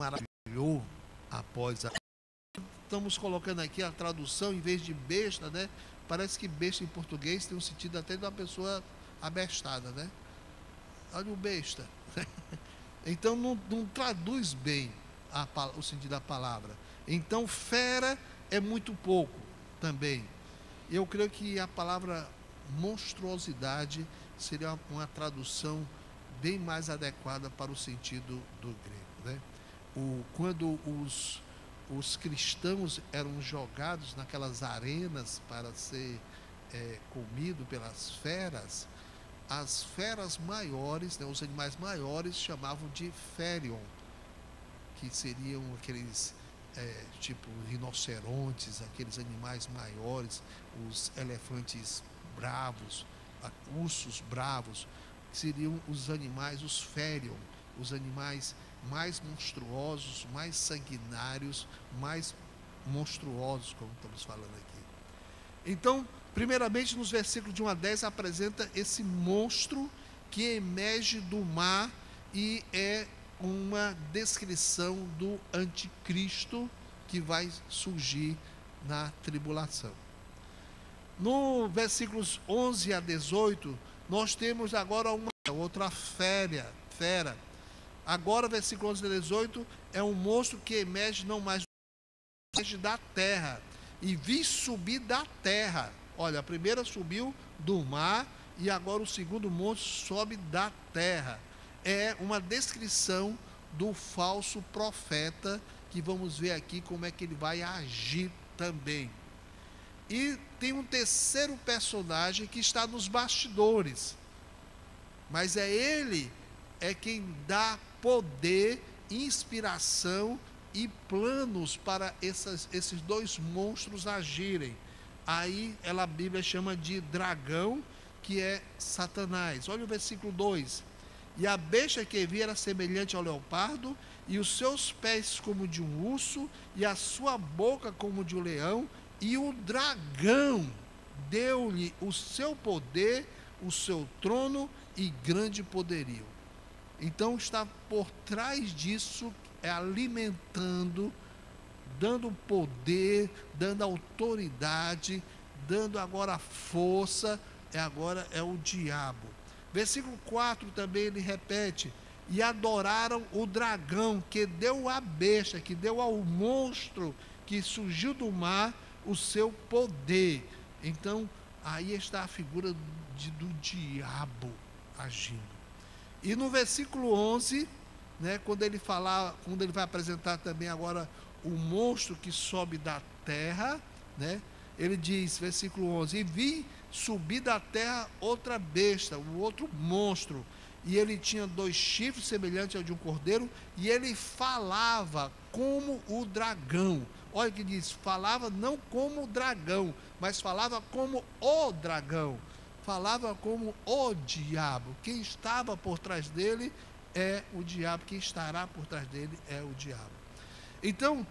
maravilhou após a... Estamos colocando aqui a tradução, em vez de besta, né? Parece que besta em português tem um sentido até de uma pessoa abestada, né? Olha o besta. Então não traduz bem o sentido da palavra. Então fera é muito pouco também. Eu creio que a palavra monstruosidade seria uma tradução bem mais adequada para o sentido do grego, né? Quando os cristãos eram jogados naquelas arenas para ser comido pelas feras, as feras maiores, né, os animais maiores, chamavam de férion, que seriam aqueles tipo rinocerontes, aqueles animais maiores, os elefantes bravos, ursos bravos, seriam os animais, os férion, os animais mais monstruosos, mais sanguinários, mais monstruosos, como estamos falando aqui. Então, primeiramente, nos versículos de 1 a 10, apresenta esse monstro que emerge do mar e é uma descrição do anticristo que vai surgir na tribulação. No versículos 11 a 18, nós temos agora outra fera. Agora, versículo 11 a 18, é um monstro que emerge não mais da terra. E vi subir da terra. Olha, a primeira subiu do mar e agora o segundo monstro sobe da terra. É uma descrição do falso profeta, que vamos ver aqui como é que ele vai agir também. E tem um terceiro personagem que está nos bastidores, mas ele é quem dá poder, inspiração e planos para esses dois monstros agirem. Aí a Bíblia chama de dragão, que é Satanás. Olha o versículo 2. E a besta que vi era semelhante ao leopardo, e os seus pés como de um urso, e a sua boca como de um leão, e o dragão deu-lhe o seu poder, o seu trono e grande poderio. Então está por trás disso, alimentando, dando poder, dando autoridade, dando agora força, agora é o diabo. Versículo 4 também ele repete: e adoraram o dragão, que deu à besta, que deu ao monstro que surgiu do mar o seu poder. Então aí está a figura do diabo agindo. E no versículo 11, né, quando ele vai apresentar também agora o monstro que sobe da terra, né, ele diz, versículo 11: e vi subir da terra outra besta, o outro monstro, e ele tinha 2 chifres semelhantes ao de um cordeiro, e ele falava como o dragão. Olha o que diz, falava não como o dragão, mas falava como o dragão. Falava como o diabo. Quem estava por trás dele é o diabo. Quem estará por trás dele é o diabo. Então,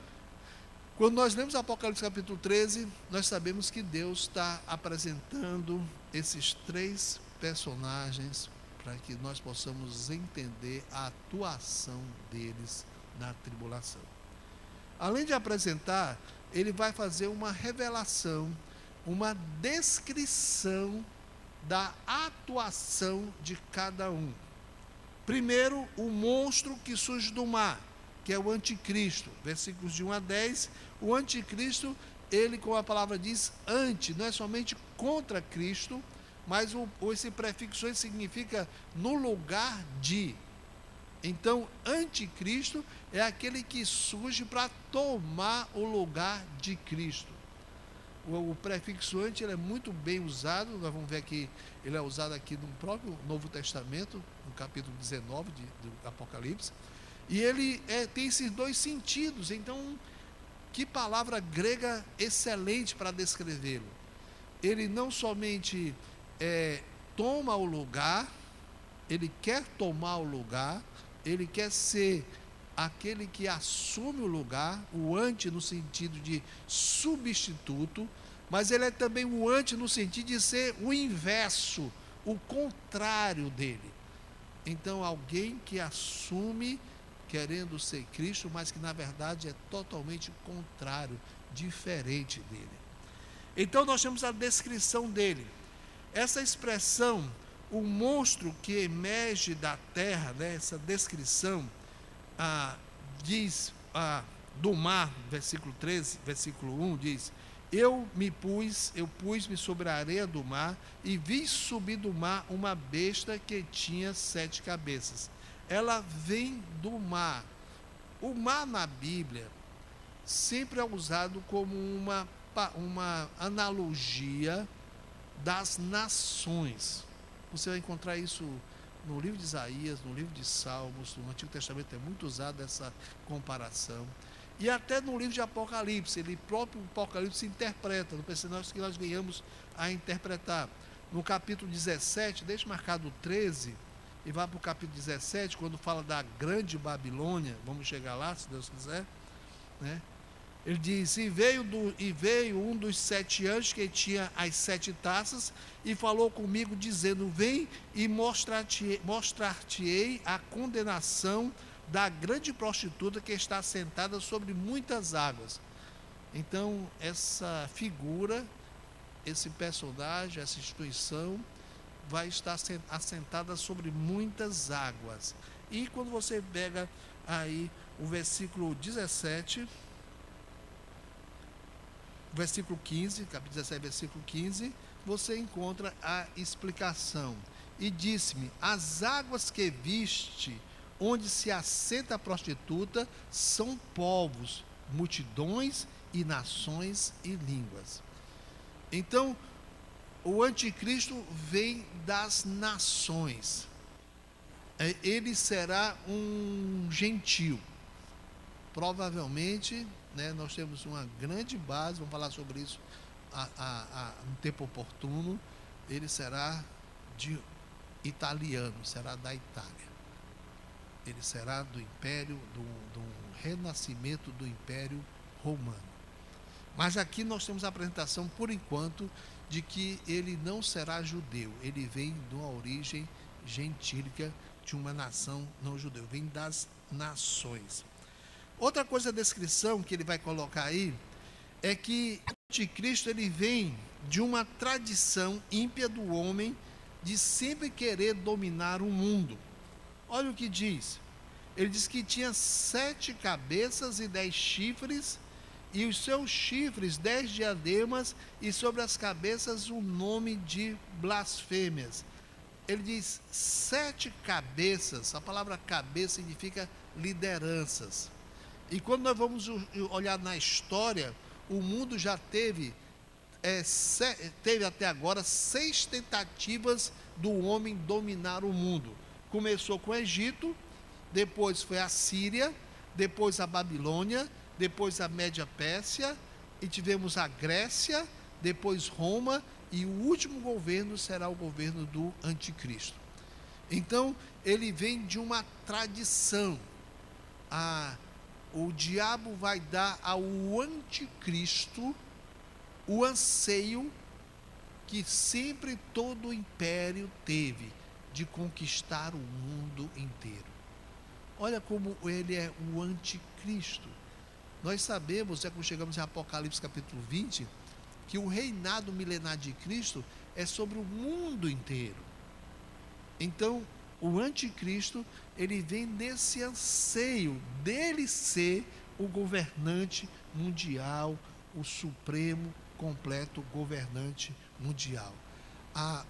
quando nós lemos Apocalipse capítulo 13, nós sabemos que Deus está apresentando esses 3 personagens para que nós possamos entender a atuação deles na tribulação. Além de apresentar, ele vai fazer uma revelação, uma descrição da atuação de cada um. Primeiro, o monstro que surge do mar, que é o anticristo. Versículos de 1 a 10, o anticristo, ele, como a palavra diz, anti, não é somente contra Cristo, mas esse prefixo significa no lugar de. Então, anticristo é aquele que surge para tomar o lugar de Cristo. O prefixo anti, ele é muito bem usado, nós vamos ver que ele é usado aqui no próprio Novo Testamento, no capítulo 19 do Apocalipse, e ele tem esses 2 sentidos. Então, que palavra grega excelente para descrevê-lo. Ele não somente toma o lugar, ele quer tomar o lugar, ele quer ser aquele que assume o lugar, o anti no sentido de substituto, mas ele é também o anti no sentido de ser o inverso, o contrário dele. Então, alguém que assume, querendo ser Cristo, mas que na verdade é totalmente contrário, diferente dele. Então nós temos a descrição dele. Essa expressão, o monstro que emerge da terra, né, essa descrição, diz do mar, versículo 13, versículo 1, diz: eu pus-me sobre a areia do mar e vi subir do mar uma besta que tinha 7 cabeças. Ela vem do mar. O mar na Bíblia sempre é usado como uma analogia das nações. Você vai encontrar isso no livro de Isaías, no livro de Salmos, no Antigo Testamento é muito usada essa comparação. E até no livro de Apocalipse, ele próprio Apocalipse interpreta, não precisa que nós venhamos a interpretar. No capítulo 17, deixa marcado o 13, e vá para o capítulo 17, quando fala da grande Babilônia, vamos chegar lá, se Deus quiser, né? Ele diz: e veio um dos 7 anjos que tinha as 7 taças, e falou comigo, dizendo: vem e mostrar-te-ei a condenação da grande prostituta que está sentada sobre muitas águas. Então, essa figura, esse personagem, essa instituição, vai estar assentada sobre muitas águas. E quando você pega aí o versículo 17, versículo 15, capítulo 17, versículo 15, você encontra a explicação. E disse-me: as águas que viste, onde se assenta a prostituta, são povos, multidões e nações e línguas. Então, o anticristo vem das nações. Ele será um gentio. Provavelmente, né, nós temos uma grande base, vamos falar sobre isso no tempo oportuno. Ele será italiano, será da Itália. Ele será do império, do renascimento do Império Romano. Mas aqui nós temos a apresentação, por enquanto, de que ele não será judeu. Ele vem de uma origem gentílica, de uma nação não judeu, vem das nações. Outra coisa, a descrição que ele vai colocar aí, é que o anticristo ele vem de uma tradição ímpia do homem de sempre querer dominar o mundo. Olha o que diz. Ele diz que tinha 7 cabeças e 10 chifres, e os seus chifres 10 diademas, e sobre as cabeças o nome de blasfêmias. Ele diz 7 cabeças. A palavra cabeça significa lideranças. E quando nós vamos olhar na história, o mundo já teve até agora 6 tentativas do homem dominar o mundo. Começou com o Egito, depois foi a Síria, depois a Babilônia, depois a Média Pérsia, e tivemos a Grécia, depois Roma, e o último governo será o governo do anticristo. Então, ele vem de uma tradição. O diabo vai dar ao anticristo o anseio que sempre todo o império teve, de conquistar o mundo inteiro. Olha como ele é o anticristo. Nós sabemos, quando chegamos em Apocalipse capítulo 20, que o reinado milenar de Cristo é sobre o mundo inteiro. Então, o anticristo, ele vem desse anseio dele ser o governante mundial, o supremo, completo governante mundial.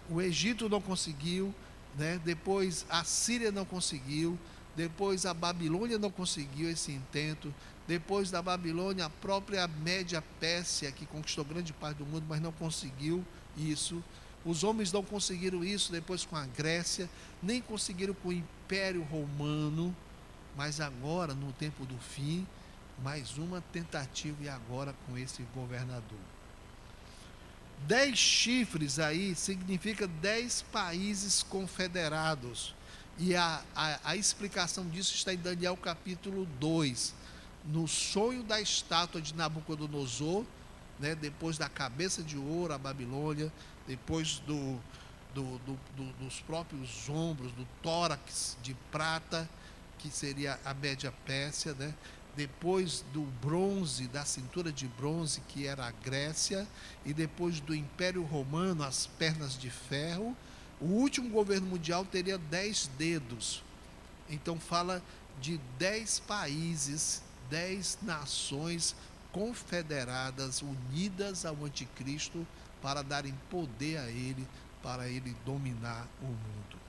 O Egito não conseguiu, né? Depois a Síria não conseguiu, depois a Babilônia não conseguiu esse intento, depois da Babilônia a própria Média Pérsia, que conquistou grande parte do mundo, mas não conseguiu isso. Os homens não conseguiram isso depois com a Grécia, nem conseguiram com o Império Romano, mas agora, no tempo do fim, mais uma tentativa, e agora com esse governador. 10 chifres aí significa 10 países confederados. E a explicação disso está em Daniel capítulo 2. No sonho da estátua de Nabucodonosor, né, depois da cabeça de ouro, a Babilônia, depois dos próprios ombros, do tórax de prata, que seria a Média Pérsia, né? Depois do bronze, da cintura de bronze, que era a Grécia, e depois do Império Romano, as pernas de ferro. O último governo mundial teria 10 dedos. Então fala de 10 países, 10 nações confederadas, unidas ao anticristo, para darem poder a ele, para ele dominar o mundo.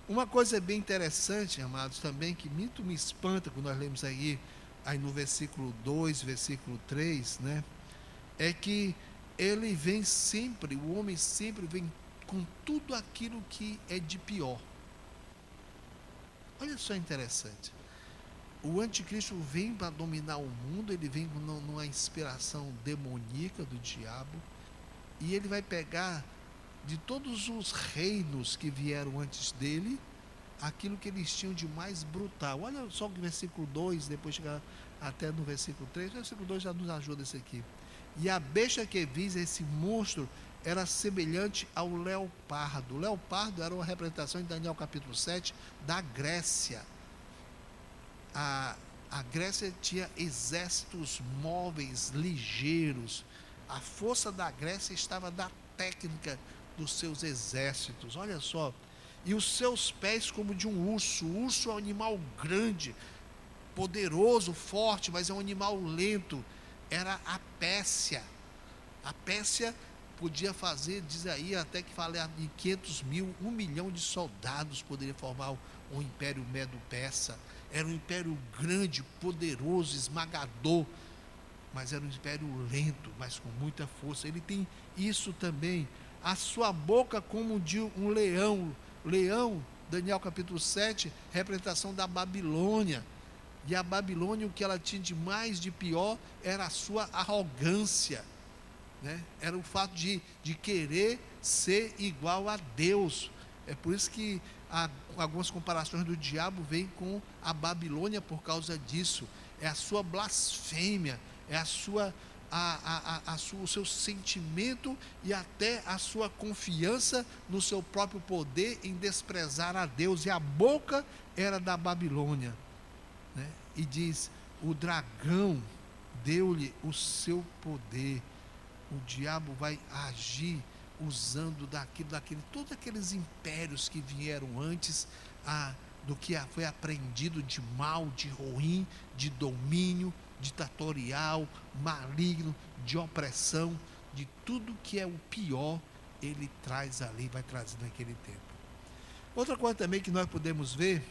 Uma coisa bem interessante, amados, também, que muito me espanta quando nós lemos aí no versículo 2, versículo 3, né? É que ele vem sempre, o homem sempre vem com tudo aquilo que é de pior. Olha só interessante. O anticristo vem para dominar o mundo, ele vem numa inspiração demoníaca do diabo, e ele vai pegar de todos os reinos que vieram antes dele, aquilo que eles tinham de mais brutal. Olha só o versículo 2, depois chegar até no versículo 3, o versículo 2 já nos ajuda isso aqui. E a besta que vis, esse monstro, era semelhante ao leopardo. O leopardo era uma representação em Daniel capítulo 7 da Grécia. A Grécia tinha exércitos móveis, ligeiros. A força da Grécia estava na técnica dos seus exércitos. Olha só. E os seus pés como de um urso. O urso é um animal grande, poderoso, forte, mas é um animal lento. Era a Pérsia. A Pérsia podia fazer, diz aí, até que fala de 500 mil, 1 milhão de soldados poderia formar o Império Medo-Persa. Era um império grande, poderoso, esmagador, mas era um império lento, mas com muita força. Ele tem isso também. A sua boca como de um leão. Leão, Daniel capítulo 7, representação da Babilônia. E a Babilônia, o que ela tinha de mais de pior era a sua arrogância, né? Era o fato de querer ser igual a Deus. É por isso que algumas comparações do diabo vêm com a Babilônia por causa disso. É a sua blasfêmia, é a sua, o seu sentimento e até a sua confiança no seu próprio poder em desprezar a Deus. E a boca era da Babilônia, né? E diz: o dragão deu-lhe o seu poder. O diabo vai agir usando todos aqueles impérios que vieram antes, do que foi aprendido de mal, de ruim, de domínio, ditatorial, maligno, de opressão, de tudo que é o pior, ele traz ali, vai trazer naquele tempo. Outra coisa também que nós podemos ver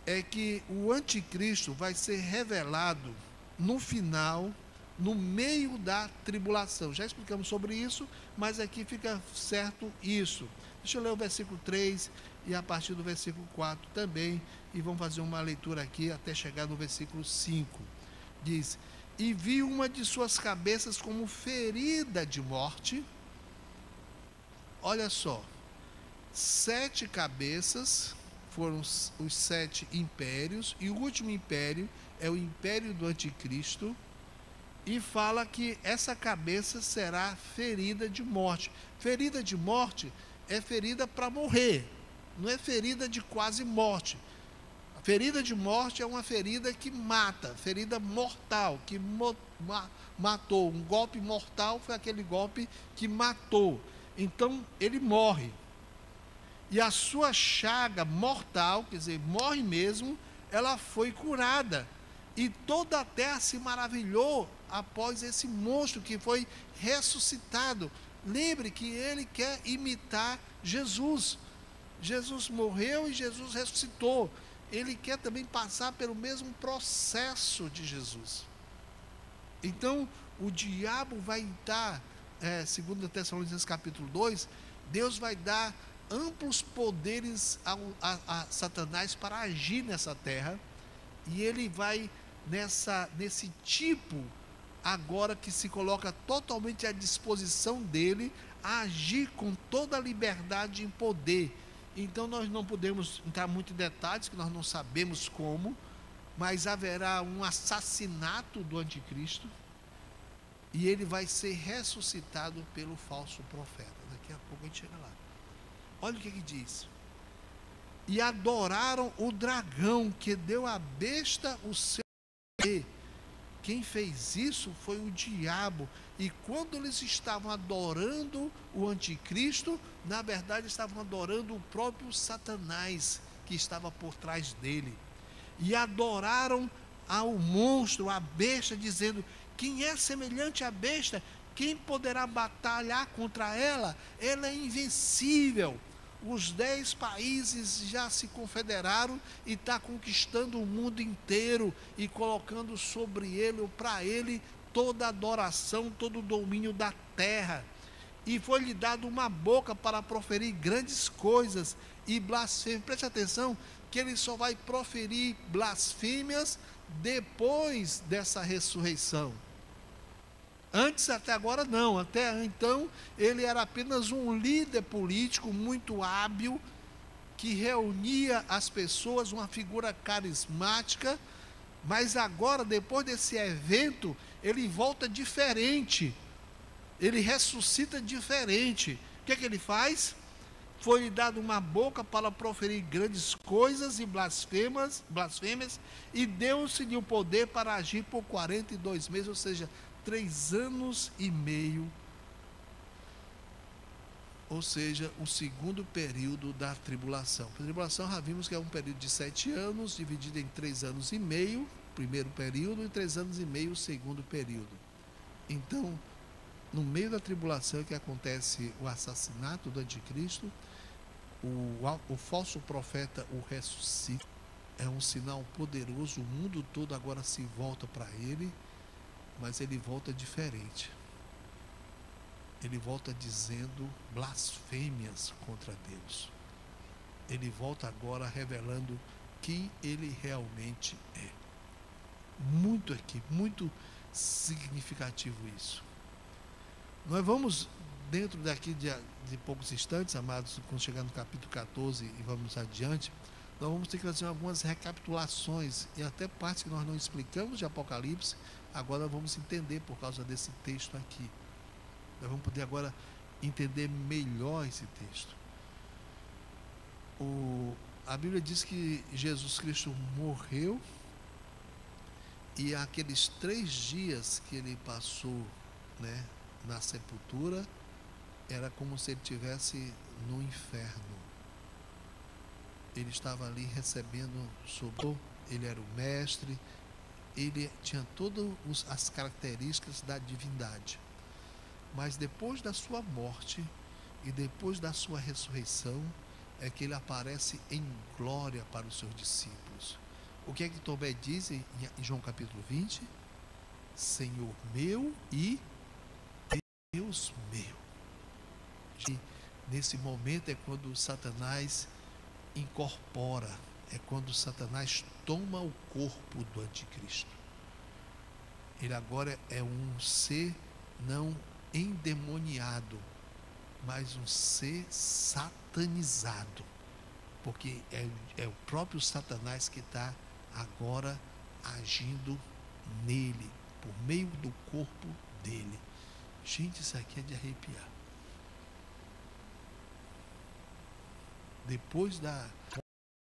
é que o anticristo vai ser revelado no final, no meio da tribulação. Já explicamos sobre isso, mas aqui fica certo isso. Deixa eu ler o versículo 3 e a partir do versículo 4 também, e vamos fazer uma leitura aqui até chegar no versículo 5. Diz: e vi uma de suas cabeças como ferida de morte. Olha só, 7 cabeças foram os 7 impérios, e o último império é o império do anticristo. E fala que essa cabeça será ferida de morte. Ferida de morte é ferida para morrer, não é ferida de quase morte. A ferida de morte é uma ferida que mata, ferida mortal, que matou. Um golpe mortal foi aquele golpe que matou. Então ele morre. E a sua chaga mortal, quer dizer, morre mesmo, ela foi curada. E toda a terra se maravilhou após esse monstro que foi ressuscitado. Lembre que ele quer imitar Jesus. Jesus morreu e Jesus ressuscitou. Ele quer também passar pelo mesmo processo de Jesus. Então, o diabo vai dar, segundo Tessalonicenses capítulo 2, Deus vai dar amplos poderes a Satanás para agir nessa terra. E ele vai nesse tipo, agora que se coloca totalmente à disposição dele, a agir com toda a liberdade em poder. Então nós não podemos entrar muito em detalhes, que nós não sabemos como, mas haverá um assassinato do anticristo, e ele vai ser ressuscitado pelo falso profeta. Daqui a pouco a gente chega lá. Olha o que diz: e adoraram o dragão, que deu à besta o seu poder. Quem fez isso foi o diabo. E quando eles estavam adorando o anticristo, na verdade estavam adorando o próprio Satanás, que estava por trás dele. E adoraram ao monstro, à besta, dizendo: quem é semelhante à besta? Quem poderá batalhar contra ela? Ela é invencível. Os 10 países já se confederaram e está conquistando o mundo inteiro e colocando sobre ele ou para ele toda a adoração, todo o domínio da terra. E foi-lhe dado uma boca para proferir grandes coisas e blasfêmias. Preste atenção que ele só vai proferir blasfêmias depois dessa ressurreição. Antes, até agora, não. Até então, ele era apenas um líder político muito hábil, que reunia as pessoas, uma figura carismática. Mas agora, depois desse evento, ele volta diferente. Ele ressuscita diferente. O que é que ele faz? Foi-lhe dado uma boca para proferir grandes coisas e blasfêmias, e deu-se-lhe o poder para agir por 42 meses, ou seja, 3 anos e meio, ou seja, o segundo período da tribulação. A tribulação, já vimos que é um período de 7 anos, dividido em 3 anos e meio, primeiro período, e 3 anos e meio, segundo período. Então, no meio da tribulação é que acontece o assassinato do anticristo, o falso profeta o ressuscita, é um sinal poderoso, o mundo todo agora se volta para ele, mas ele volta diferente. Ele volta dizendo blasfêmias contra Deus. Ele volta agora revelando quem ele realmente é. Muito significativo isso. Nós vamos, dentro daqui de poucos instantes, amados, quando chegar no capítulo 14 e vamos adiante, nós vamos ter que fazer algumas recapitulações e até partes que nós não explicamos de Apocalipse, agora vamos entender por causa desse texto aqui. Nós vamos poder agora entender melhor esse texto. A Bíblia diz que Jesus Cristo morreu e aqueles 3 dias que ele passou, né, na sepultura, era como se ele estivesse no inferno. Ele estava ali recebendo sobre, ele era o mestre, ele tinha todas as características da divindade. Mas depois da sua morte e depois da sua ressurreição, é que ele aparece em glória para os seus discípulos. O que é que Tomé diz em João capítulo 20? Senhor meu e Deus meu. E nesse momento é quando Satanás incorpora, é quando Satanás toma o corpo do anticristo. Ele agora é um ser não endemoniado, mas um ser satanizado, porque é o próprio Satanás que está agora agindo nele, por meio do corpo dele. Gente, isso aqui é de arrepiar. Depois da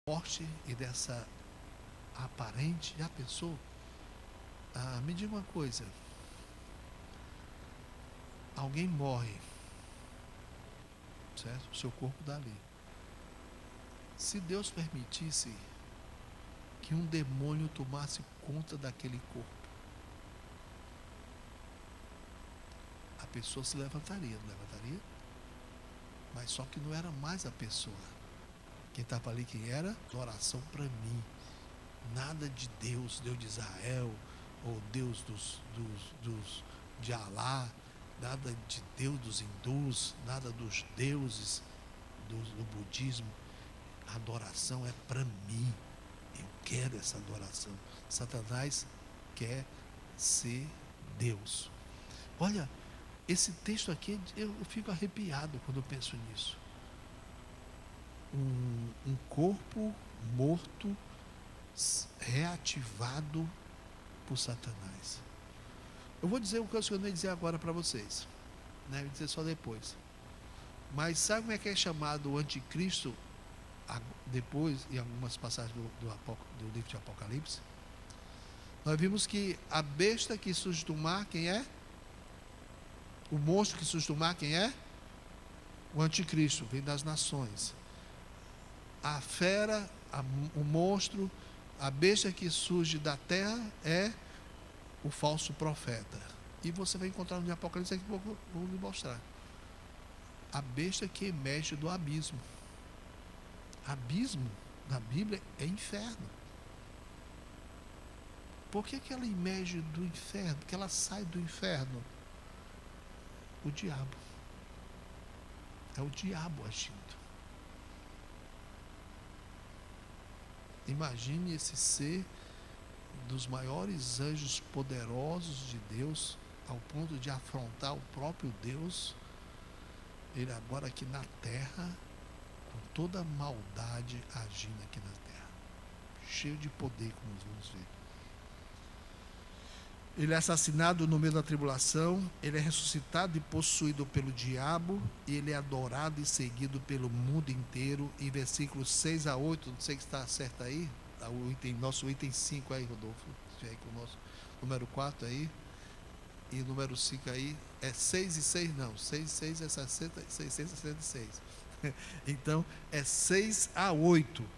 morte e dessa aparente, já pensou? Me diga uma coisa. Alguém morre, certo? O seu corpo dá ali. Se Deus permitisse que um demônio tomasse conta daquele corpo, a pessoa se levantaria, não levantaria? Mas só que não era mais a pessoa. Quem estava ali, quem era? Oração para mim. Nada de Deus, Deus de Israel, ou Deus de Alá, nada de Deus dos hindus, nada dos deuses do budismo. A adoração é para mim. Eu quero essa adoração. Satanás quer ser Deus. Olha, esse texto aqui, eu fico arrepiado quando eu penso nisso. Um corpo morto, reativado por Satanás. Eu vou dizer o que eu não ia dizer agora para vocês, né? Eu vou dizer só depois. Mas sabe como é que é chamado o anticristo Depois, em algumas passagens do livro de Apocalipse, nós vimos que a besta que surge do mar, quem é? O monstro que surge do mar, quem é? O anticristo, vem das nações. A fera, o monstro, a besta que surge da terra é o falso profeta. E você vai encontrar no Apocalipse, daqui a pouco eu vou lhe mostrar. A besta que emerge do abismo. Abismo, na Bíblia, é inferno. Por que ela emerge do inferno? Porque ela sai do inferno. O diabo. É o diabo agindo. Imagine esse ser dos maiores anjos poderosos de Deus, ao ponto de afrontar o próprio Deus, ele agora aqui na terra, com toda a maldade agindo aqui na terra, cheio de poder, como nós vamos ver. Ele é assassinado no meio da tribulação, ele é ressuscitado e possuído pelo diabo, e ele é adorado e seguido pelo mundo inteiro. Em versículos 6 a 8, não sei se está certo aí, nosso item 5 aí, Rodolfo, já aí com o nosso número 4 aí, e número 5 aí, é 6 e 6 não, 6 e 6 é 666. Então, é 6 a 8.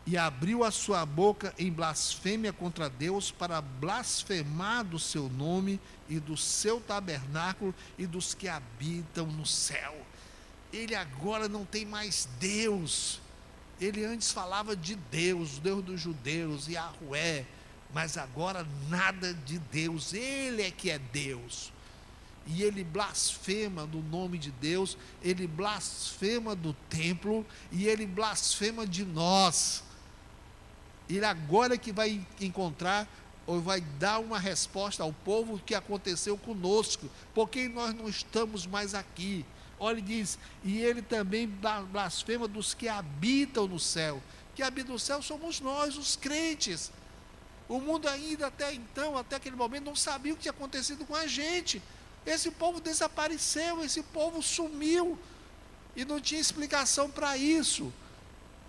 E abriu a sua boca em blasfêmia contra Deus, para blasfemar do seu nome e do seu tabernáculo e dos que habitam no céu. Ele agora não tem mais Deus. Ele antes falava de Deus, Deus dos judeus, Yahvé, mas agora nada de Deus. Ele é que é Deus. E ele blasfema do nome de Deus, ele blasfema do templo e ele blasfema de nós. Ele agora que vai encontrar, ou vai dar uma resposta ao povo que aconteceu conosco, porque nós não estamos mais aqui. Olha, ele diz, e ele também blasfema dos que habitam no céu. Que habitam no céu somos nós, os crentes. O mundo ainda até então, até aquele momento, não sabia o que tinha acontecido com a gente. Esse povo desapareceu, esse povo sumiu, e não tinha explicação para isso.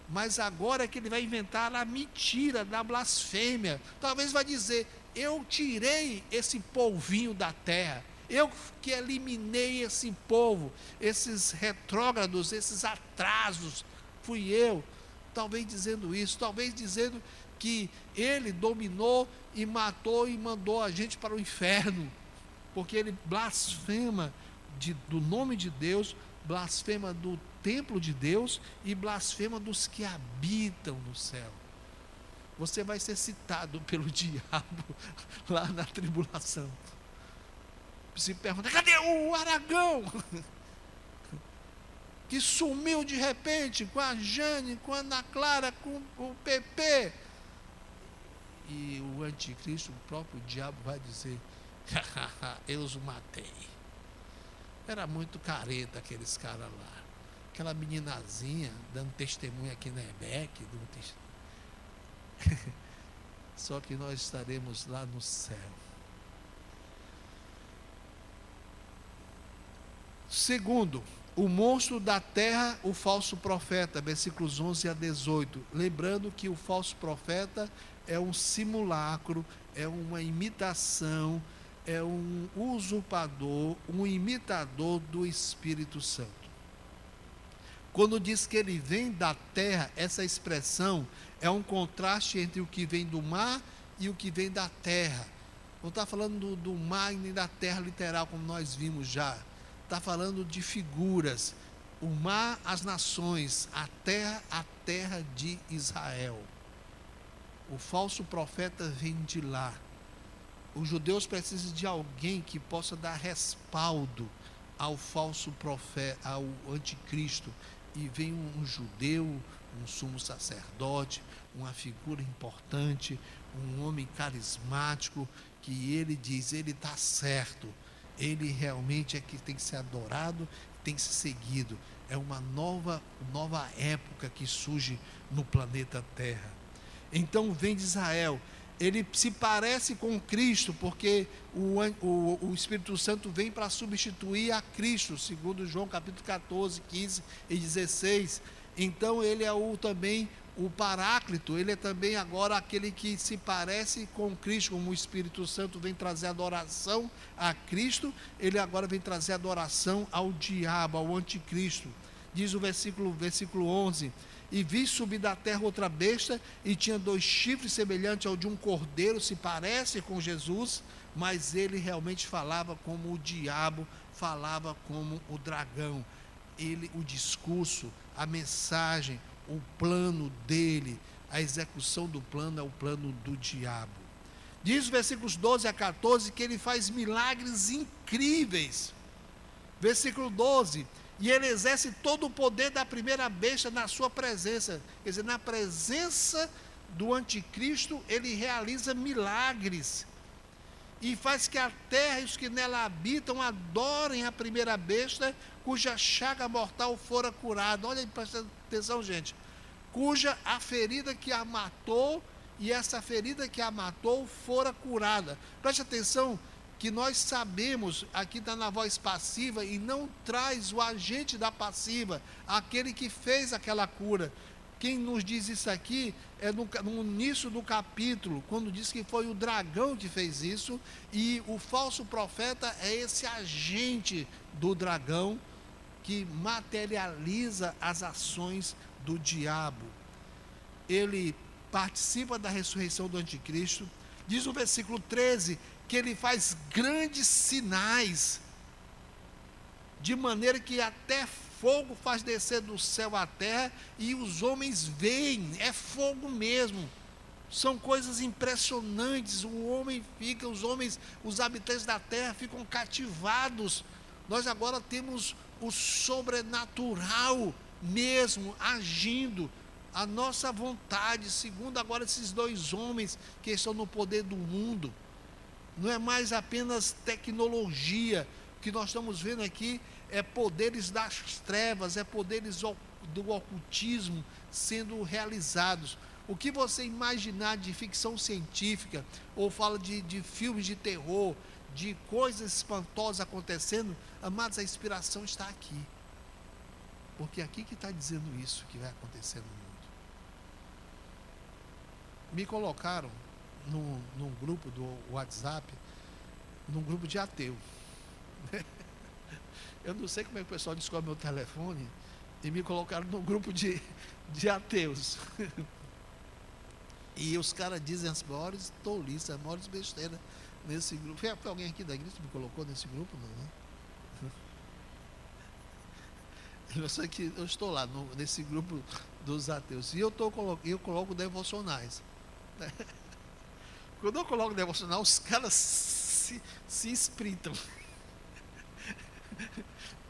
Mas agora que ele vai inventar a mentira da blasfêmia, talvez vai dizer, eu tirei esse polvinho da terra, eu que eliminei esse povo, esses retrógrados, esses atrasos, fui eu. Talvez dizendo isso, talvez dizendo que ele dominou e matou e mandou a gente para o inferno, porque ele blasfema do nome de Deus, blasfema do templo de Deus e blasfema dos que habitam no céu. Você vai ser citado pelo diabo lá na tribulação. Se pergunta, cadê o Aragão? Que sumiu de repente com a Jane, com a Ana Clara, com o PP. E o anticristo, o próprio diabo, vai dizer, eu os matei. Era muito careta aqueles caras lá. Aquela meninazinha dando testemunho aqui na EBEC. Só que nós estaremos lá no céu. Segundo, o monstro da terra, o falso profeta, versículos 11 a 18. Lembrando que o falso profeta é um simulacro, é uma imitação, é um usurpador, um imitador do Espírito Santo. Quando diz que ele vem da terra, essa expressão é um contraste entre o que vem do mar e o que vem da terra. Não está falando do mar nem da terra literal, como nós vimos já. Está falando de figuras. O mar, as nações, a terra de Israel. O falso profeta vem de lá. Os judeus precisam de alguém que possa dar respaldo ao falso profeta, ao anticristo. E vem um judeu, um sumo sacerdote, uma figura importante, um homem carismático, que ele diz, ele está certo, ele realmente é que tem que ser adorado, tem que ser seguido. É uma nova época que surge no planeta Terra. Então vem de Israel. Ele se parece com Cristo, porque o Espírito Santo vem para substituir a Cristo, segundo João capítulo 14, 15 e 16. Então ele é também o Paráclito, ele é também agora aquele que se parece com Cristo, como o Espírito Santo vem trazer adoração a Cristo, ele agora vem trazer adoração ao diabo, ao anticristo. Diz o versículo 11: e vi subir da terra outra besta, e tinha 2 chifres semelhantes ao de um cordeiro, se parece com Jesus, mas ele realmente falava como o diabo, falava como o dragão. O discurso, a mensagem, o plano dele, a execução do plano é o plano do diabo. Diz os versículos 12 a 14 que ele faz milagres incríveis. Versículo 12: e ele exerce todo o poder da primeira besta na sua presença. Quer dizer, na presença do anticristo, ele realiza milagres. E faz que a terra e os que nela habitam adorem a primeira besta, cuja chaga mortal fora curada. Olha aí, presta atenção, gente. Cuja a ferida que a matou, e essa ferida que a matou fora curada. Preste atenção que nós sabemos, aqui está na voz passiva, e não traz o agente da passiva, aquele que fez aquela cura. Quem nos diz isso aqui é no início do capítulo, quando diz que foi o dragão que fez isso, e o falso profeta é esse agente do dragão que materializa as ações do diabo. Ele participa da ressurreição do anticristo. Diz o versículo 13 que ele faz grandes sinais, de maneira que até fogo faz descer do céu à terra, e os homens veem, é fogo mesmo. São coisas impressionantes. O homem fica, os habitantes da terra ficam cativados. Nós agora temos o sobrenatural mesmo agindo, a nossa vontade, segundo agora esses 2 homens que estão no poder do mundo. Não é mais apenas tecnologia. O que nós estamos vendo aqui é poderes das trevas, é poderes do ocultismo sendo realizados. O que você imaginar de ficção científica, ou fala de filmes de terror, de coisas espantosas acontecendo, amados, a inspiração está aqui. Porque é aqui que está dizendo isso que vai acontecer no mundo. Me colocaram num grupo do WhatsApp, num grupo de ateu. Eu não sei como é que o pessoal descobre meu telefone, e me colocaram num grupo de ateus. E os caras dizem as maiores tolices, as maiores besteiras nesse grupo. Foi alguém aqui da igreja que me colocou nesse grupo? Não, né? Eu sei que eu estou lá nesse grupo dos ateus. E eu coloco devocionais. Quando eu coloco devocional, os caras se espreitam.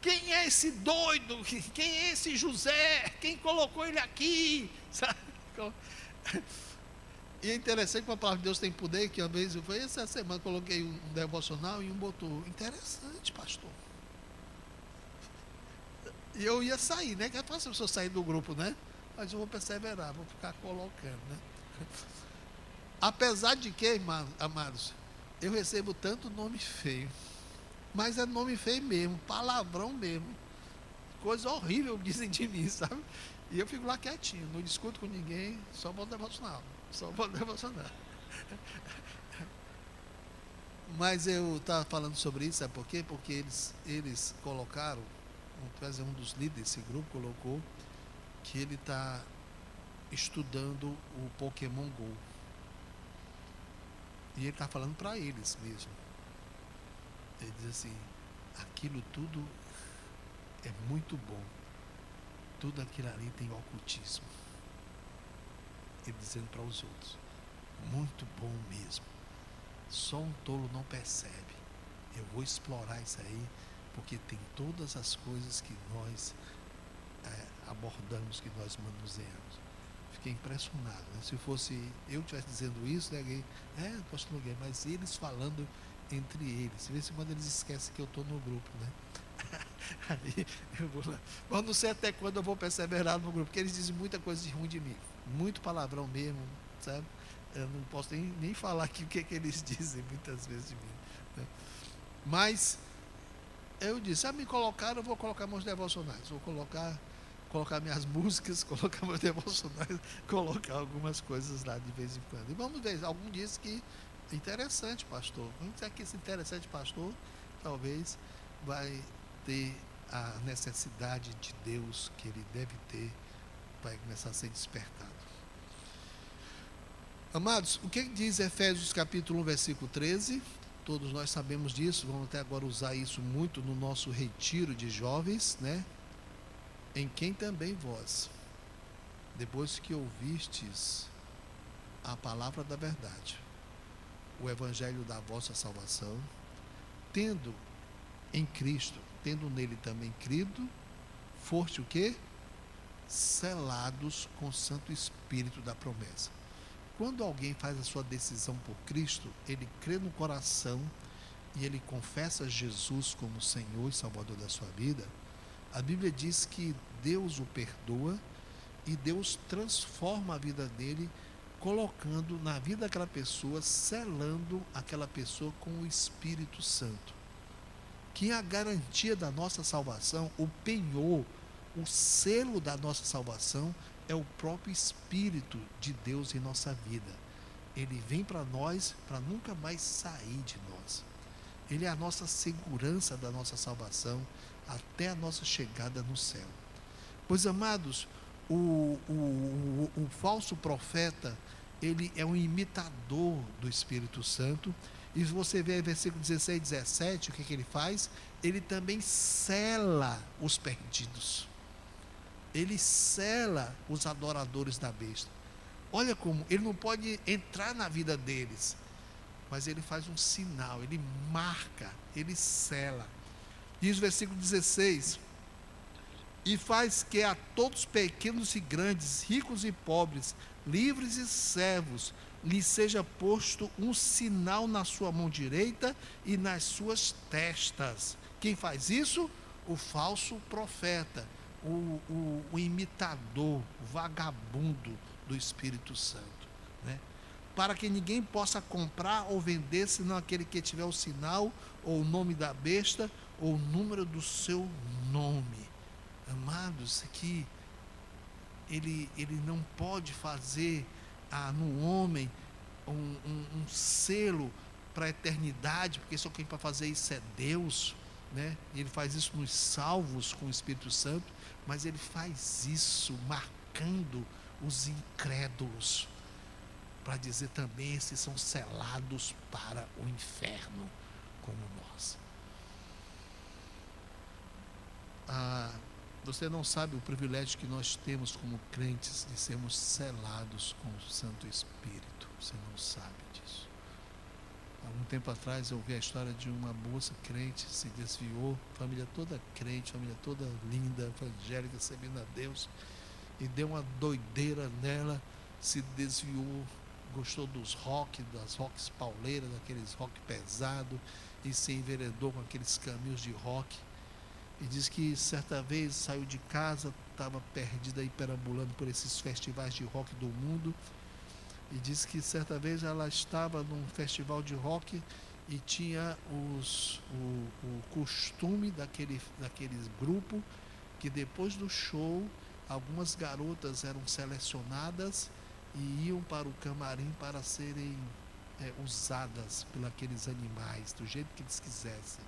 Quem é esse doido? Quem é esse José? Quem colocou ele aqui? Sabe? E é interessante que a palavra de Deus tem poder, que uma vez, essa semana, coloquei um devocional e um botou, interessante, pastor. E eu ia sair, né? Que é fácil a pessoa sair do grupo, né? Mas eu vou perseverar, vou ficar colocando, né? Apesar de que, amados, eu recebo tanto nome feio. Mas é nome feio mesmo, palavrão mesmo. Coisa horrível dizem de mim, sabe? E eu fico lá quietinho, não discuto com ninguém, só vou devocionar. Mas eu estava falando sobre isso, sabe por quê? Porque eles colocaram, um dos líderes desse grupo colocou que ele está estudando o Pokémon Go. E ele está falando para eles mesmo. Ele diz assim, aquilo tudo é muito bom. Tudo aquilo ali tem ocultismo. Ele dizendo para os outros, muito bom mesmo. Só um tolo não percebe. Eu vou explorar isso aí, porque tem todas as coisas que nós abordamos, que nós manuseamos. Fiquei impressionado, né? Se fosse eu que estivesse dizendo isso, né? Pastor Nogueira, mas eles falando entre eles. De vez em quando eles esquecem que eu estou no grupo, né? Aí eu vou lá. Mas não sei até quando eu vou perseverar no grupo, porque eles dizem muita coisa de ruim de mim. Muito palavrão mesmo, sabe? Eu não posso nem falar aqui o que eles dizem muitas vezes de mim, né? Mas eu disse, me colocaram, eu vou colocar meus devocionais. Vou colocar colocar minhas músicas, colocar meus devocionais, colocar algumas coisas lá de vez em quando. E vamos ver, algum diz que interessante, pastor. Vamos dizer que esse interessante pastor talvez vai ter a necessidade de Deus que ele deve ter, vai começar a ser despertado. Amados, o que diz Efésios capítulo 1, versículo 13? Todos nós sabemos disso, vamos até agora usar isso muito no nosso retiro de jovens, né? Em quem também vós, depois que ouvistes a palavra da verdade, o evangelho da vossa salvação, tendo em Cristo, tendo nele também crido, foste o quê? Selados com o Santo Espírito da promessa. Quando alguém faz a sua decisão por Cristo, ele crê no coração e ele confessa Jesus como Senhor e Salvador da sua vida, a Bíblia diz que Deus o perdoa e Deus transforma a vida dele, colocando na vida daquela pessoa, selando aquela pessoa com o Espírito Santo. Que a garantia da nossa salvação, o penhor, o selo da nossa salvação é o próprio Espírito de Deus em nossa vida. Ele vem para nós para nunca mais sair de nós. Ele é a nossa segurança da nossa salvação até a nossa chegada no céu. Pois, amados, o falso profeta, ele é um imitador do Espírito Santo. E se você ver versículo 16 e 17, o que ele faz? Ele também sela os perdidos. Ele sela os adoradores da besta. Olha como, ele não pode entrar na vida deles, mas ele faz um sinal, ele marca, ele sela. Diz o versículo 16: e faz que a todos pequenos e grandes, ricos e pobres, livres e servos, lhe seja posto um sinal na sua mão direita e nas suas testas. Quem faz isso? O falso profeta, o imitador, o vagabundo do Espírito Santo, né? Para que ninguém possa comprar ou vender, senão aquele que tiver o sinal, ou o nome da besta, ou o número do seu nome. Amados, aqui ele não pode fazer no homem um selo para a eternidade, porque só quem pode fazer isso é Deus, né? Ele faz isso nos salvos com o Espírito Santo, mas ele faz isso marcando os incrédulos, para dizer também: esses são selados para o inferno, como nós. Você não sabe o privilégio que nós temos como crentes de sermos selados com o Santo Espírito. Você não sabe disso. Algum tempo atrás eu ouvi a história de uma moça crente, se desviou, família toda crente, família toda linda, evangélica, servindo a Deus, e deu uma doideira nela, se desviou, gostou dos das rocks pauleiras, daqueles rock pesado, e se enveredou com aqueles caminhos de rock. E diz que certa vez saiu de casa, estava perdida aí perambulando por esses festivais de rock do mundo. E diz que certa vez ela estava num festival de rock e tinha o costume daquele grupo que depois do show algumas garotas eram selecionadas e iam para o camarim para serem usadas por aqueles animais do jeito que eles quisessem.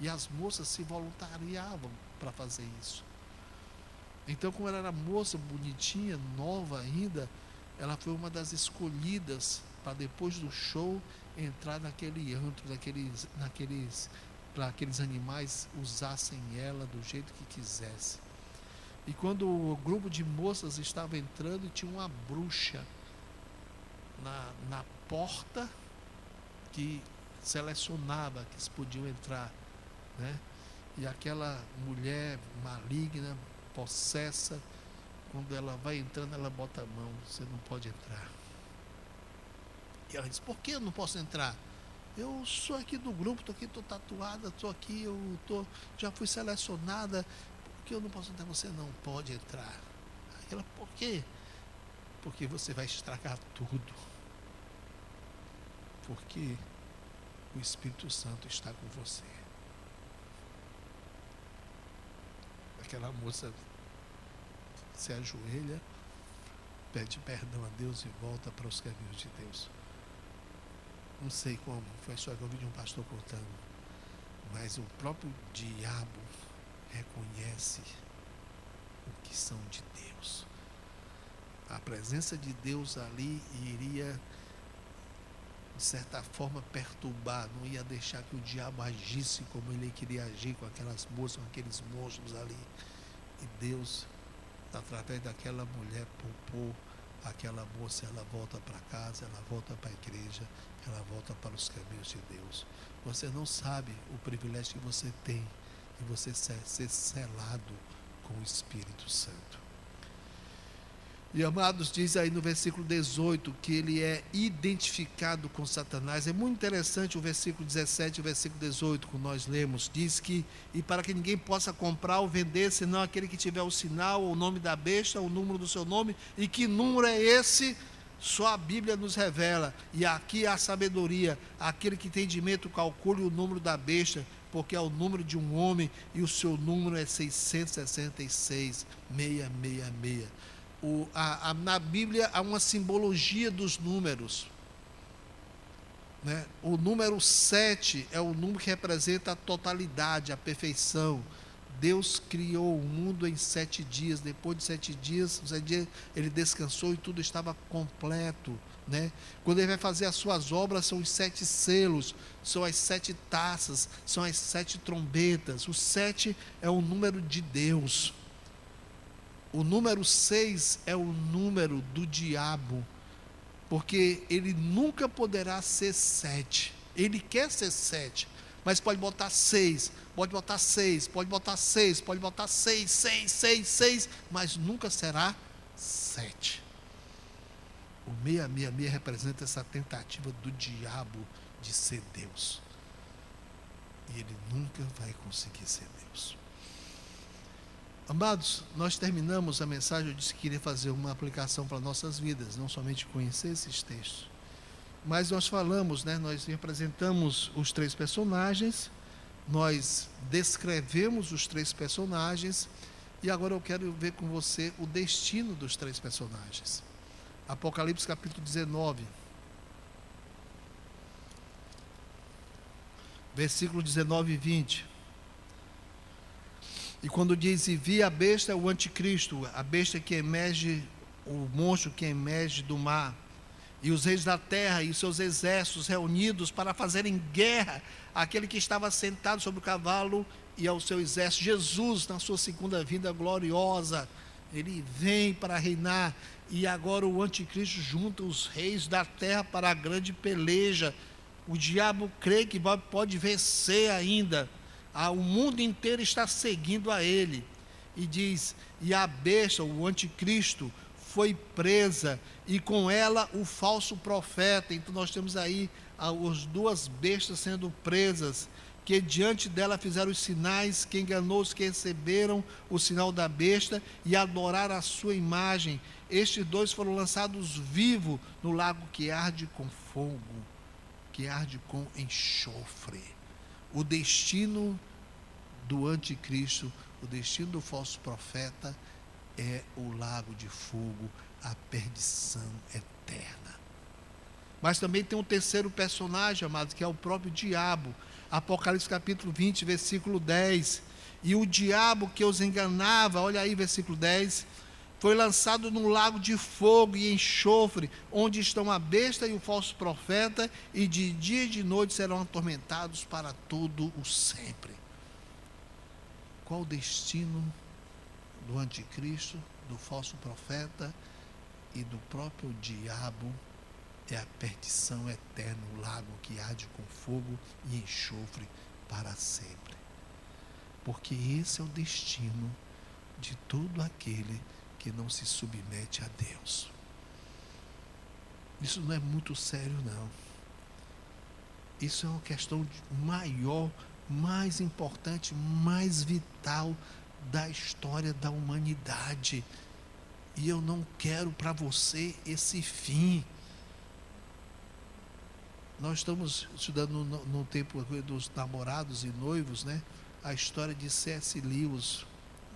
E as moças se voluntariavam para fazer isso. Então, como ela era moça, bonitinha, nova ainda, ela foi uma das escolhidas para depois do show entrar naquele antro, para aqueles animais usassem ela do jeito que quisessem. E quando o grupo de moças estava entrando, tinha uma bruxa na porta que selecionava que eles podiam entrar, né? E aquela mulher maligna, possessa, quando ela vai entrando, ela bota a mão: você não pode entrar. E ela diz: por que eu não posso entrar? Eu sou aqui do grupo, estou tatuada, estou aqui, já fui selecionada, por que eu não posso entrar? Você não pode entrar. Aí ela: por quê? Porque você vai estragar tudo. Porque o Espírito Santo está com você. Aquela moça se ajoelha, pede perdão a Deus e volta para os caminhos de Deus. Não sei como, foi só que eu ouvi de um pastor contando, mas o próprio diabo reconhece o que são de Deus. A presença de Deus ali iria, de certa forma, perturbar, não ia deixar que o diabo agisse como ele queria agir com aquelas moças, com aqueles monstros ali. E Deus, através daquela mulher, poupou aquela moça. Ela volta para casa, ela volta para a igreja, ela volta para os caminhos de Deus. Você não sabe o privilégio que você tem de você ser selado com o Espírito Santo. E, amados, diz aí no versículo 18 que ele é identificado com Satanás. É muito interessante o versículo 17 e o versículo 18 que nós lemos. Diz que, e para que ninguém possa comprar ou vender, senão aquele que tiver o sinal, o nome da besta, o número do seu nome. E que número é esse? Só a Bíblia nos revela. E aqui há sabedoria. Aquele que tem entendimento calcule o número da besta, porque é o número de um homem e o seu número é 666, 666. Na Bíblia há uma simbologia dos números, né? O número 7 é o número que representa a totalidade, a perfeição. Deus criou o mundo em 7 dias. Depois de 7 dias, ele descansou e tudo estava completo, né? Quando ele vai fazer as suas obras, são os 7 selos, são as 7 taças, são as 7 trombetas. O 7 é o número de Deus. O número 6 é o número do diabo, porque ele nunca poderá ser 7. Ele quer ser 7, mas pode botar 6, pode botar 6, pode botar 6, pode botar 6, 6, 6, 6, mas nunca será 7. O 666 representa essa tentativa do diabo de ser Deus. E ele nunca vai conseguir ser Deus. Amados, nós terminamos a mensagem. Eu disse que queria fazer uma aplicação para nossas vidas, não somente conhecer esses textos, mas nós falamos, né? Nós representamos os 3 personagens, nós descrevemos os 3 personagens, e agora eu quero ver com você o destino dos 3 personagens. Apocalipse capítulo 19, versículo 19 e 20. E quando diz, e vi a besta, o anticristo, a besta que emerge, o monstro que emerge do mar, e os reis da terra e os seus exércitos reunidos para fazerem guerra àquele que estava sentado sobre o cavalo e ao seu exército. Jesus, na sua segunda vinda gloriosa, ele vem para reinar, e agora o anticristo junta os reis da terra para a grande peleja. O diabo crê que pode vencer ainda. O mundo inteiro está seguindo a ele. E diz, e a besta, o anticristo, foi presa, e com ela o falso profeta. Então nós temos aí as 2 bestas sendo presas, que diante dela fizeram os sinais, que enganou os que receberam o sinal da besta e adoraram a sua imagem. Estes 2 foram lançados vivos no lago que arde com fogo, que arde com enxofre. O destino do anticristo, o destino do falso profeta é o lago de fogo, a perdição eterna. Mas também tem um terceiro personagem, amados, que é o próprio diabo. Apocalipse capítulo 20, versículo 10. E o diabo que os enganava, olha aí versículo 10, foi lançado num lago de fogo e enxofre, onde estão a besta e o falso profeta, e de dia e de noite serão atormentados para todo o sempre. Qual o destino do anticristo, do falso profeta e do próprio diabo? É a perdição eterna, o lago que arde com fogo e enxofre para sempre. Porque esse é o destino de todo aquele que não se submete a Deus. Isso não é muito sério, não. Isso é uma questão maior, mais importante, mais vital da história da humanidade. E eu não quero para você esse fim. Nós estamos estudando no tempo dos namorados e noivos, né? A história de C.S. Lewis,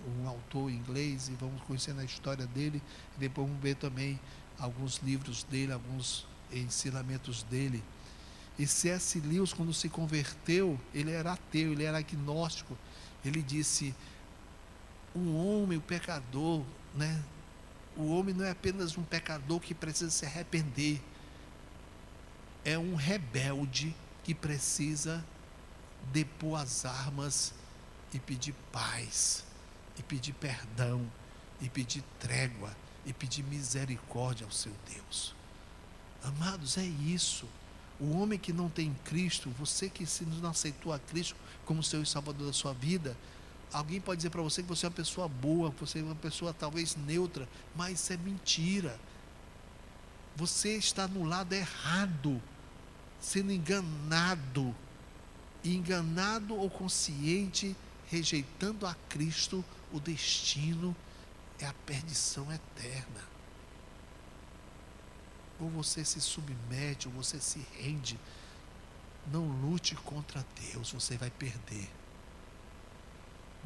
um autor inglês, e vamos conhecendo a história dele, e depois vamos ver também alguns livros dele, alguns ensinamentos dele. E C.S. Lewis, quando se converteu, ele era ateu, ele era agnóstico. Ele disse: um homem, o pecador, né? O homem não é apenas um pecador que precisa se arrepender, é um rebelde que precisa depor as armas e pedir paz, e pedir perdão, e pedir trégua, e pedir misericórdia ao seu Deus. Amados, é isso. O homem que não tem Cristo, você que se não aceitou a Cristo como Senhor e Salvador da sua vida, alguém pode dizer para você que você é uma pessoa boa, que você é uma pessoa talvez neutra, mas isso é mentira. Você está no lado errado, sendo enganado, enganado ou consciente, rejeitando a Cristo. O destino é a perdição eterna. Ou você se submete, ou você se rende. Não lute contra Deus, você vai perder.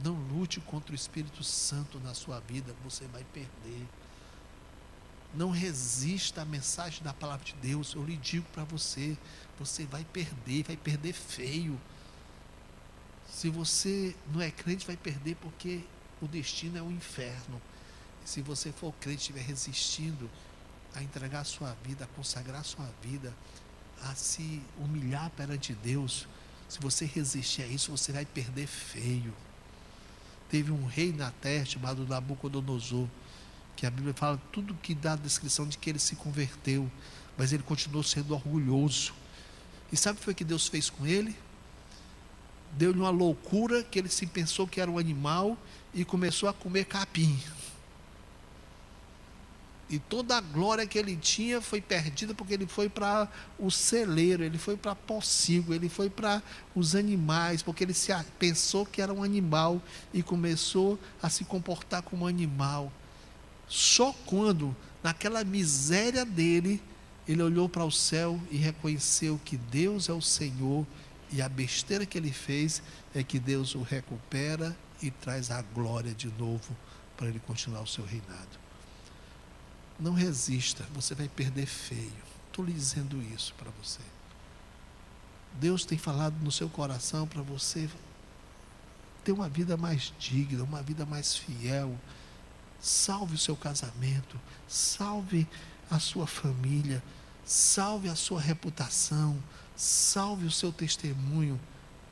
Não lute contra o Espírito Santo na sua vida, você vai perder. Não resista à mensagem da palavra de Deus. Eu lhe digo para você, você vai perder feio. Se você não é crente, vai perder, porque o destino é o inferno. Se você for crente, estiver resistindo a entregar a sua vida, a consagrar a sua vida, a se humilhar perante Deus, se você resistir a isso, você vai perder feio. Teve um rei na terra chamado Nabucodonosor, que a Bíblia fala tudo que dá a descrição de que ele se converteu, mas ele continuou sendo orgulhoso. E sabe o que foi que Deus fez com ele? Deu-lhe uma loucura, que ele se pensou que era um animal e começou a comer capim. E toda a glória que ele tinha foi perdida, porque ele foi para o celeiro, ele foi para pocilgo, ele foi para os animais, porque ele pensou que era um animal e começou a se comportar como um animal. Só quando, naquela miséria dele, ele olhou para o céu e reconheceu que Deus é o Senhor, e a besteira que ele fez é que Deus o recupera e traz a glória de novo para ele continuar o seu reinado. Não resista, você vai perder feio. Estou lhe dizendo isso para você. Deus tem falado no seu coração para você ter uma vida mais digna, uma vida mais fiel. Salve o seu casamento, salve a sua família, salve a sua reputação, salve o seu testemunho.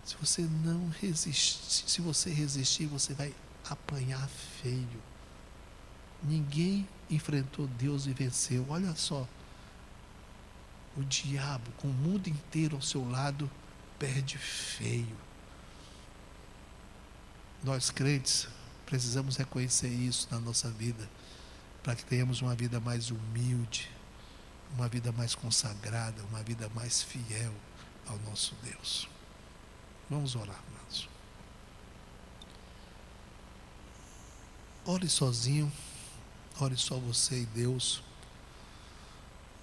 Se você não resistir, se você resistir, você vai apanhar feio. Ninguém enfrentou Deus e venceu. Olha só, o diabo, com o mundo inteiro ao seu lado, perde feio. Nós crentes precisamos reconhecer isso na nossa vida, para que tenhamos uma vida mais humilde, uma vida mais consagrada, uma vida mais fiel ao nosso Deus. Vamos orar, amados. Ore sozinho, ore só você e Deus.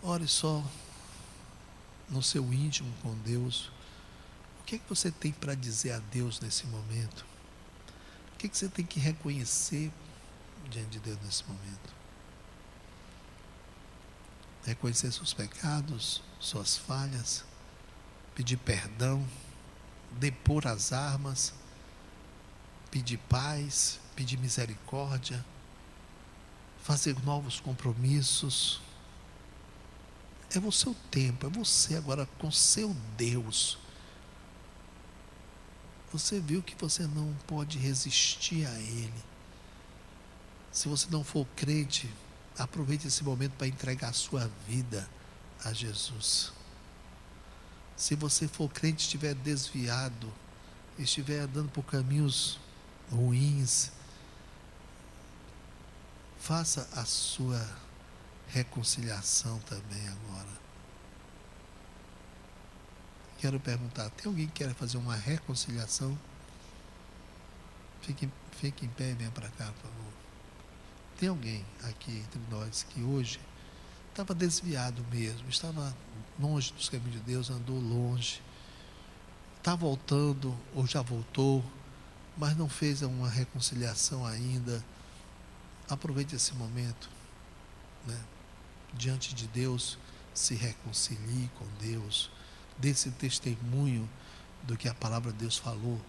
Ore só no seu íntimo com Deus. O que é que você tem para dizer a Deus nesse momento? O que é que você tem que reconhecer diante de Deus nesse momento? Reconhecer seus pecados, suas falhas, pedir perdão, depor as armas, pedir paz, pedir misericórdia, fazer novos compromissos. É o seu tempo, é você agora com seu Deus. Você viu que você não pode resistir a Ele. Se você não for crente, aproveite esse momento para entregar a sua vida a Jesus. Se você for crente, estiver desviado, estiver andando por caminhos ruins, faça a sua reconciliação também agora. Quero perguntar, tem alguém que quer fazer uma reconciliação? Fique em pé e venha para cá, por favor. Tem alguém aqui entre nós que hoje estava desviado mesmo, estava longe dos caminhos de Deus, andou longe, está voltando ou já voltou, mas não fez uma reconciliação ainda, aproveite esse momento, né? Diante de Deus, se reconcilie com Deus, dê esse testemunho do que a palavra de Deus falou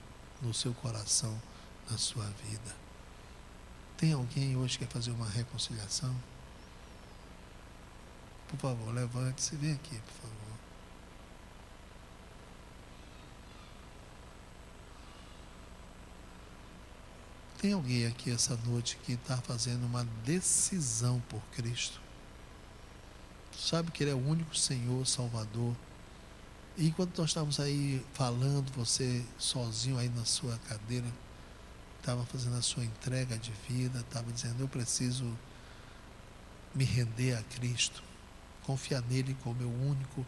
no seu coração, na sua vida. Tem alguém hoje que quer fazer uma reconciliação? Por favor, levante-se e vem aqui, por favor. Tem alguém aqui essa noite que está fazendo uma decisão por Cristo? Sabe que Ele é o único Senhor, Salvador. E enquanto nós estávamos aí falando, você sozinho aí na sua cadeira, estava fazendo a sua entrega de vida, estava dizendo, eu preciso me render a Cristo, confiar nele como meu único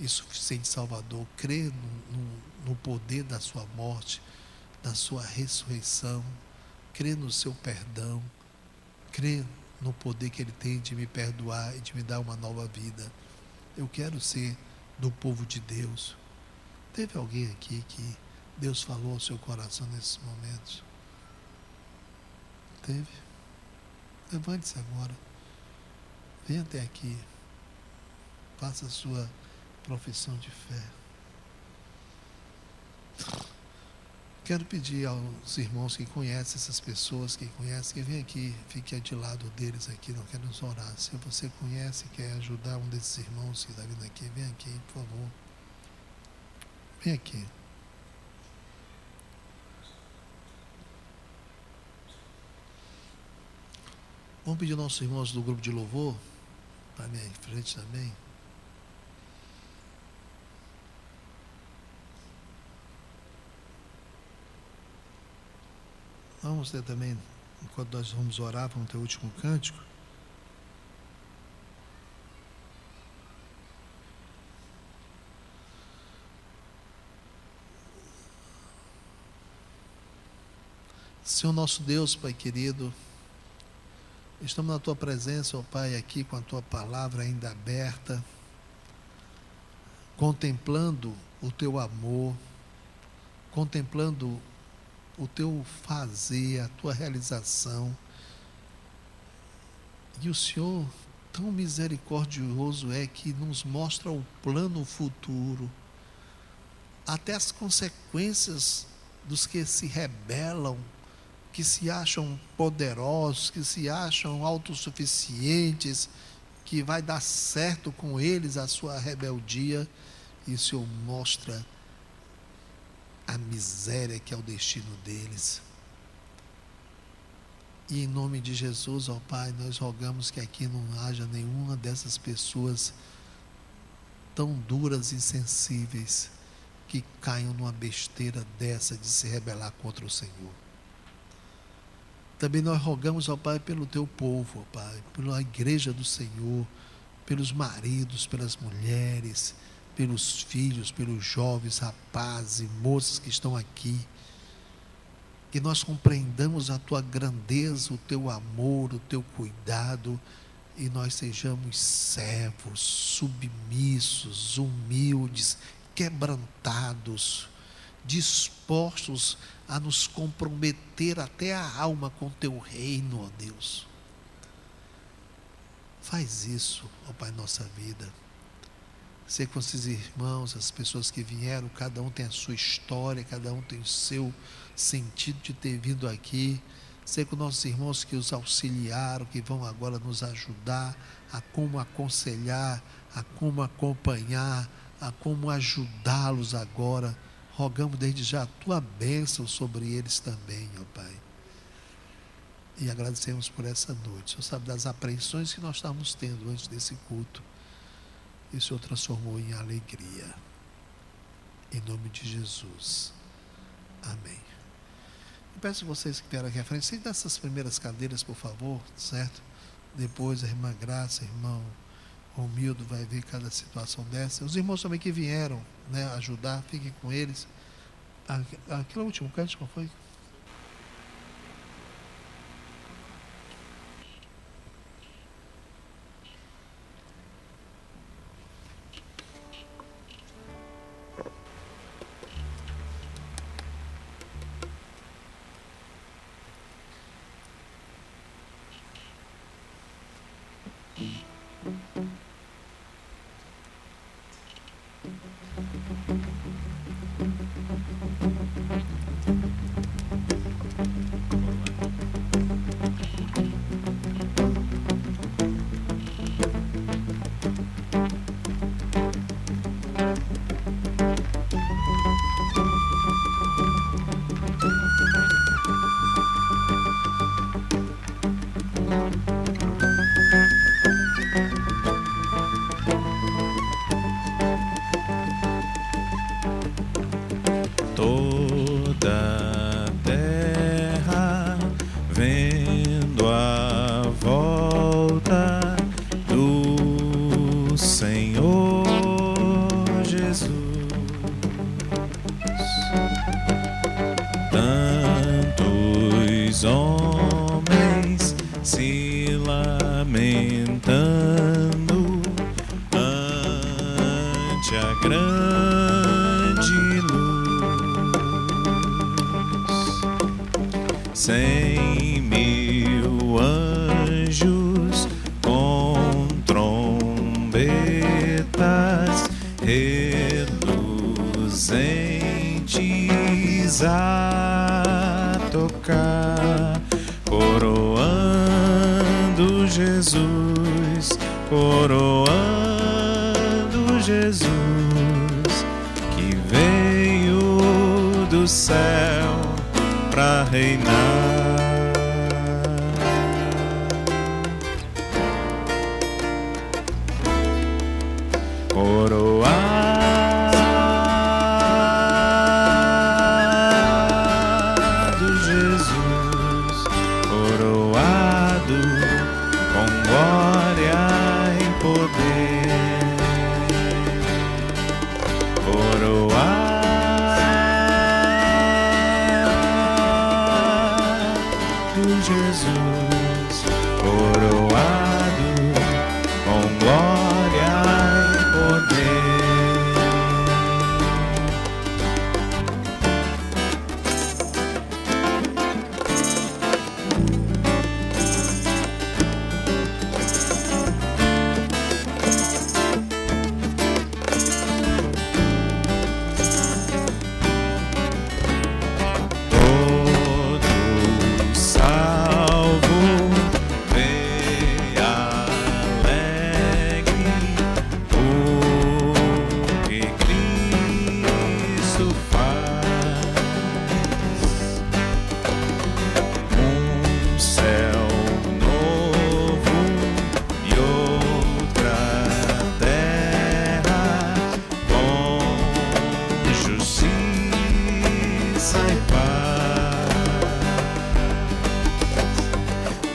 e suficiente Salvador, crer no poder da sua morte, da sua ressurreição, crer no seu perdão, crer no poder que Ele tem de me perdoar e de me dar uma nova vida. Eu quero ser do povo de Deus. Teve alguém aqui que Deus falou ao seu coração nesses momentos? Teve? Levante-se agora. Venha até aqui. Faça a sua profissão de fé. Quero pedir aos irmãos que conhecem essas pessoas, que conhecem, que vem aqui, fique de lado deles aqui, não quero nos orar. Se você conhece e quer ajudar um desses irmãos que está vindo aqui, vem aqui, por favor. Vem aqui. Vamos pedir aos nossos irmãos do grupo de louvor, para minha frente também. Vamos ter também, enquanto nós vamos orar, vamos ter o último cântico. Senhor nosso Deus, Pai querido, estamos na Tua presença, ó Pai, aqui com a Tua palavra ainda aberta, contemplando o Teu amor, contemplando o Teu fazer, a Tua realização. E o Senhor, tão misericordioso é que nos mostra o plano futuro, até as consequências dos que se rebelam, que se acham poderosos, que se acham autossuficientes, que vai dar certo com eles a sua rebeldia, e o Senhor mostra a miséria que é o destino deles. E em nome de Jesus, ó Pai, nós rogamos que aqui não haja nenhuma dessas pessoas tão duras e insensíveis que caiam numa besteira dessa de se rebelar contra o Senhor. Também nós rogamos, ó Pai, pelo Teu povo, ó Pai, pela igreja do Senhor, pelos maridos, pelas mulheres, pelos filhos, pelos jovens, rapazes e moças que estão aqui. Que nós compreendamos a Tua grandeza, o Teu amor, o Teu cuidado, e nós sejamos servos, submissos, humildes, quebrantados, dispostos a nos comprometer até a alma com Teu reino, ó Deus. Faz isso, ó Pai, nossa vida. Sei com esses irmãos, as pessoas que vieram, cada um tem a sua história, cada um tem o seu sentido de ter vindo aqui. Sei com nossos irmãos que os auxiliaram, que vão agora nos ajudar a como aconselhar, a como acompanhar, a como ajudá-los agora. Rogamos desde já a Tua bênção sobre eles também, ó Pai. E agradecemos por essa noite. O Senhor sabe das apreensões que nós estávamos tendo antes desse culto. E o Senhor transformou em alegria. Em nome de Jesus. Amém. Eu peço a vocês que vieram aqui à frente, sentem dessas primeiras cadeiras, por favor, certo? Depois a irmã Graça, irmão Romildo vai ver cada situação dessa. Os irmãos também que vieram, né, ajudar, fiquem com eles. Aquele último cântico, qual foi? 100.000 anjos com trombetas reluzentes a tocar, coroando Jesus, coroando Jesus, que veio do céu para reinar. Coroado Jesus, coroado com glória e poder, coroado Jesus, coroado com glória e poder. Todo salvo vem alegre, o que Cristo faz. Um céu novo e outra terra com justiça e paz.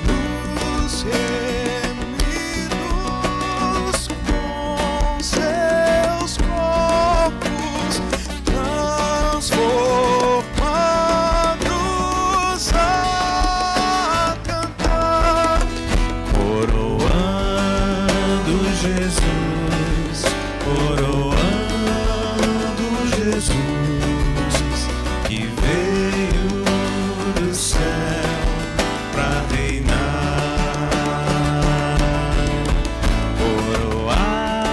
Nos reunidos com seus corpos, transformados a cantar, coroando Jesus, coroando Jesus, que veio do céu para reinar, coroado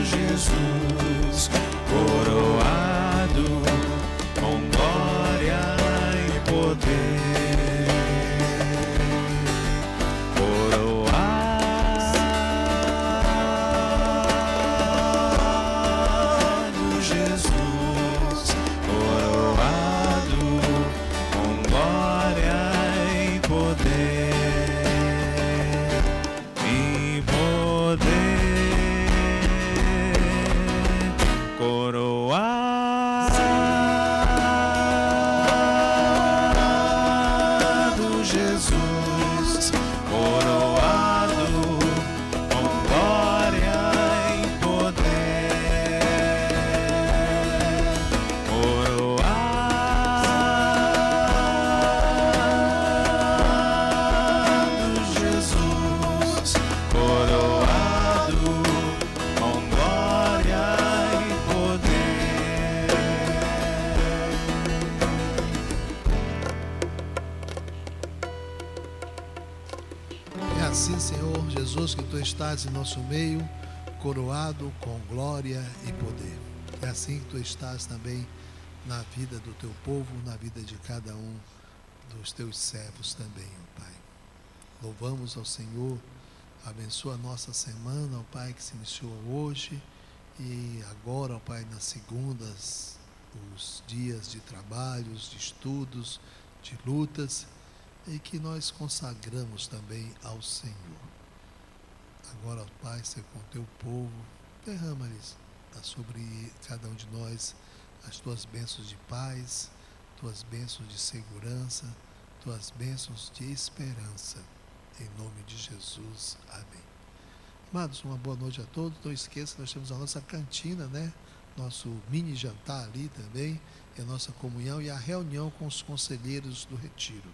Jesus, coroado com glória e poder, coroado Jesus, coroado com glória e poder, coroado Jesus, coroado com glória e poder, coroado Jesus, coroado com glória e poder. É assim, Senhor Jesus, que Tu estás em nosso meio, coroado com glória e poder. É assim que Tu estás também na vida do Teu povo, na vida de cada um dos Teus servos também, ó Pai. Louvamos ao Senhor, abençoa a nossa semana, ó Pai, que se iniciou hoje e agora, ó Pai, nas segundas, os dias de trabalhos, de estudos, de lutas, e que nós consagramos também ao Senhor. Agora, ó Pai, ser com o Teu povo, derrama-lhes sobre cada um de nós as Tuas bênçãos de paz, Tuas bênçãos de segurança, Tuas bênçãos de esperança. Em nome de Jesus. Amém. Amados, uma boa noite a todos. Não esqueça, nós temos a nossa cantina, né? Nosso mini jantar ali também, e a nossa comunhão e a reunião com os conselheiros do retiro.